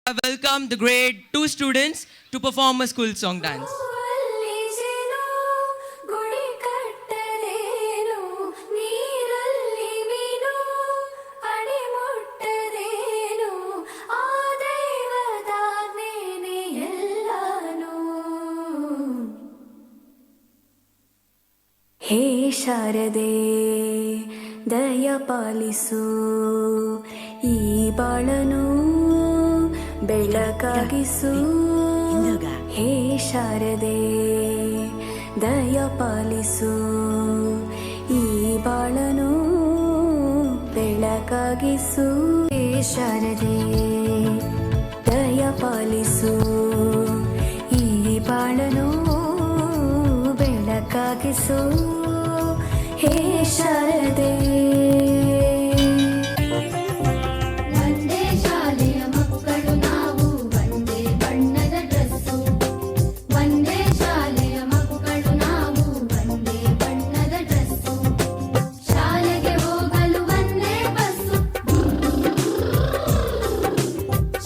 I welcome the grade 2 students to perform a school song dance. ಹೇ ಶಾರದೆ ದಯ ಪಾಲಿಸು ಈ ಬಾಳನು ಬೆಳಕಾಗಿಸು. ಹೇ ಶಾರದೆ ದಯ ಪಾಲಿಸು ಈ ಬಾಳನು ಬೆಳಕಾಗಿಸು. ಹೇ ಶಾರದೆ ದಯ ಪಾಲಿಸು ಈ ಬಾಳನು ಬೆಳಕಾಗಿಸು. ಹೇ ಶಾರದೆ ಒಂದೇ ಶಾಲೆಯ ಮಕ್ಕಳು ನಾವು, ಒಂದೇ ಬಣ್ಣದ ಡ್ರೆಸ್ಸು. ಒಂದೇ ಶಾಲೆಯ ಮಕ್ಕಳು ನಾವು, ಒಂದೇ ಬಣ್ಣದ ಡ್ರೆಸ್ಸು. ಶಾಲೆಗೆ ಹೋಗಲು ಒಂದೇ ಬಸ್ಸು,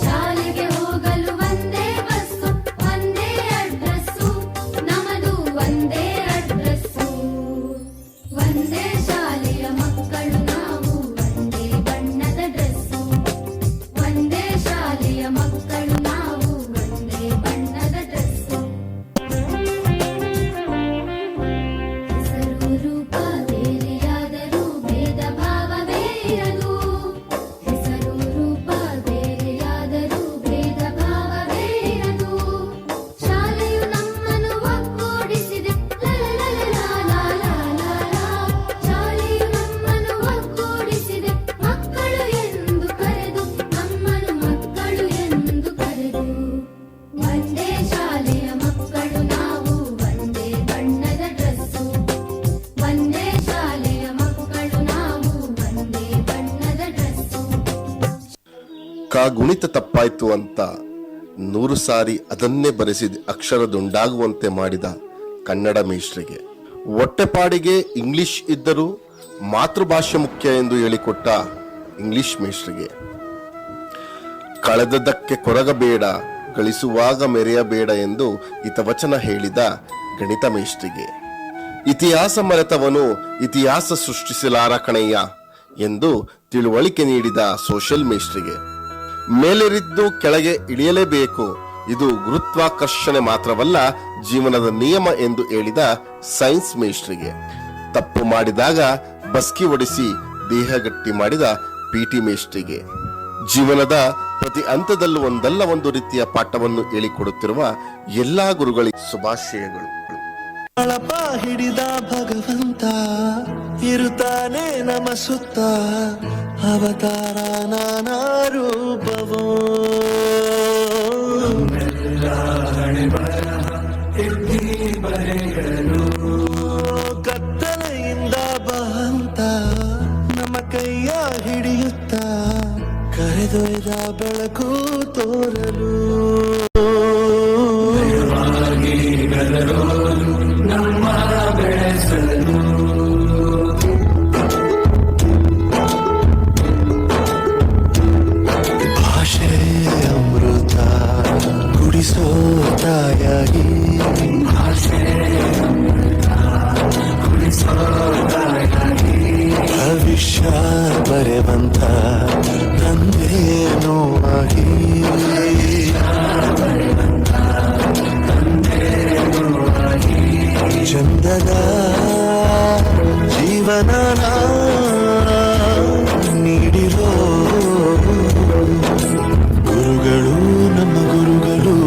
ಶಾಲೆಗೆ ಹೋಗಲು ಒಂದೇ ಬಸ್ಸು. ಒಂದೇ ಅಡ್ರೆಸ್ಸು ನಮದು, ಒಂದೇ ಅಡ್ರೆಸ್ಸು. ಒಂದೇ ಶಾಲೆಯ ಮಕ್ಕಳು ನಾವು, ಒಂದೇ ಬಣ್ಣದ ಡ್ರೆಸ್ಸು. ಒಂದೇ ಶಾಲೆಯ ಮಕ್ಕಳು ನಾವು, ಒಂದೇ ಬಣ್ಣದ ಡ್ರೆಸ್ಸು. ಹೆಸರು ರೂಪ ಬೇರೆಯಾದರೂ ಭೇದ ಭಾವವೇ ಇರದು. ಹೆಸರು ರೂಪ ಬೇರೆಯಾದರೂ ಭೇದ ಭಾವವೇ ಇರದು. ಶಾಲೆಯು ನಮ್ಮನ್ನು ಒಗ್ಗೂಡಿಸಿದೆ, ಶಾಲೆಯು ನಮ್ಮನ್ನು ಒಗ್ಗೂಡಿಸಿದೆ. ಮಕ್ಕಳು ಎಂದು ಕರೆದು ನಮ್ಮನ್ನು ಮಕ್ಕಳು ಎಂದು ಕರೆದು. ಒಂದೇ ಶಾಲೆಯ ಮಕ್ಕಳು ನಾವು, ಒಂದೇ ಬಣ್ಣದ ಡ್ರೆಸ್ಸು. ಒಂದೇ ಶಾಲೆಯ ಮಕ್ಕಳು ನಾವು, ಒಂದೇ ಬಣ್ಣದ ಡ್ರೆಸ್ಸು. ಗುಣಿತ ತಪ್ಪಾಯ್ತು ಅಂತ 100 ಸಾರಿ ಅದನ್ನೇ ಬರೆಸಿದ ಅಕ್ಷರದುಂಡಾಗುವಂತೆ ಮಾಡಿದ ಕನ್ನಡ ಮೇಷ್ಟ್ರಿಗೆ, ಹೊಟ್ಟೆಪಾಡಿಗೆ ಇಂಗ್ಲಿಷ್ ಇದ್ದರೂ ಮಾತೃಭಾಷೆ ಮುಖ್ಯ ಎಂದು ಹೇಳಿಕೊಟ್ಟ ಇಂಗ್ಲಿಷ್ ಮೇಷ್ಟ್ರಿಗೆ, ಕಳೆದದ್ದಕ್ಕೆ ಕೊರಗಬೇಡ ಗಳಿಸುವಾಗ ಮೆರೆಯಬೇಡ ಎಂದು ಹಿತವಚನ ಹೇಳಿದ ಗಣಿತ ಮೇಷ್ಟ್ರಿಗೆ, ಇತಿಹಾಸ ಮರೆತವನು ಇತಿಹಾಸ ಸೃಷ್ಟಿಸಲಾರ ಕಣಯ್ಯ ಎಂದು ತಿಳುವಳಿಕೆ ನೀಡಿದ ಸೋಷಿಯಲ್ ಮೇಷ್ಟ್ರಿಗೆ, ಮೇಲೆರಿದ್ದು ಕೆಳಗೆ ಇಳಿಯಲೇಬೇಕು, ಇದು ಗುರುತ್ವಾಕರ್ಷಣೆ ಮಾತ್ರವಲ್ಲ ಜೀವನದ ನಿಯಮ ಎಂದು ಹೇಳಿದ ಸೈನ್ಸ್ ಮೇಷ್ಟ್ರಿಗೆ, ತಪ್ಪು ಮಾಡಿದಾಗ ಬಸ್ಕಿ ಹೊಡಿಸಿ ದೇಹಗಟ್ಟಿ ಮಾಡಿದ ಪಿಟಿ ಮೇಷ್ಟ್ರಿಗೆ, ಜೀವನದ ಪ್ರತಿ ಹಂತದಲ್ಲೂ ಒಂದಲ್ಲ ಒಂದು ರೀತಿಯ ಪಾಠವನ್ನು ಹೇಳಿಕೊಡುತ್ತಿರುವ ಎಲ್ಲಾ ಗುರುಗಳಿಗೆ ಶುಭಾಶಯಗಳು. ಅಳಪ ಹಿಡಿದ ಭಗವಂತ ಇರುತ್ತಾನೆ ನಮ ಸುತ್ತ, ಅವತಾರ ನಾನಾ ರೂಪವೋ. ಕತ್ತಲೆಯಿಂದ ಬಹಂತ ನಮ್ಮ ಕೈಯ ಹಿಡಿಯುತ್ತ, ಕರೆದೊಯ್ದ ಬೆಳಕು ತೋರಲು. ಭಾಷೆ ಅಮೃತ ಕುಡಿಸೋ ತಾಯಾಗಿ, ಭವಿಷ್ಯ ಬರೆವಂತ ತಂದೇನೋ ಆಗಿ, ಚಂದದ ಜೀವನ ನೀಡಿರೋ ಗುರುಗಳು ನಮ್ಮ ಗುರುಗಳು.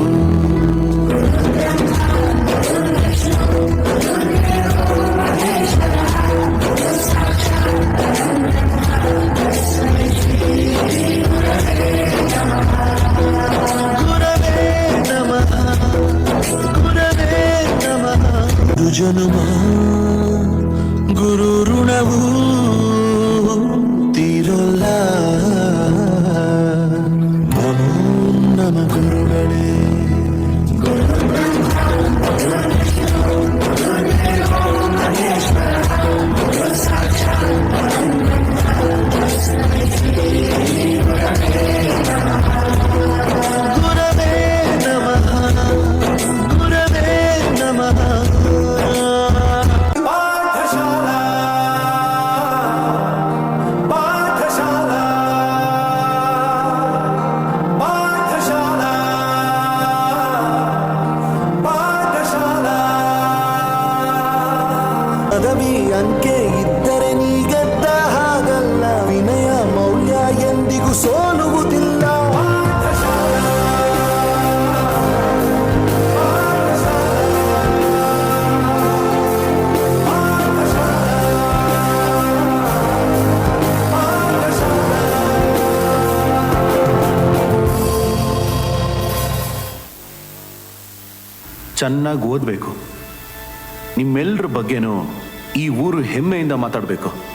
ಚೆನ್ನಾಗಿ ಓದಬೇಕು. ನಿಮ್ಮೆಲ್ಲರ ಬಗ್ಗೆನೂ ಈ ಊರು ಹೆಮ್ಮೆಯಿಂದ ಮಾತಾಡಬೇಕು.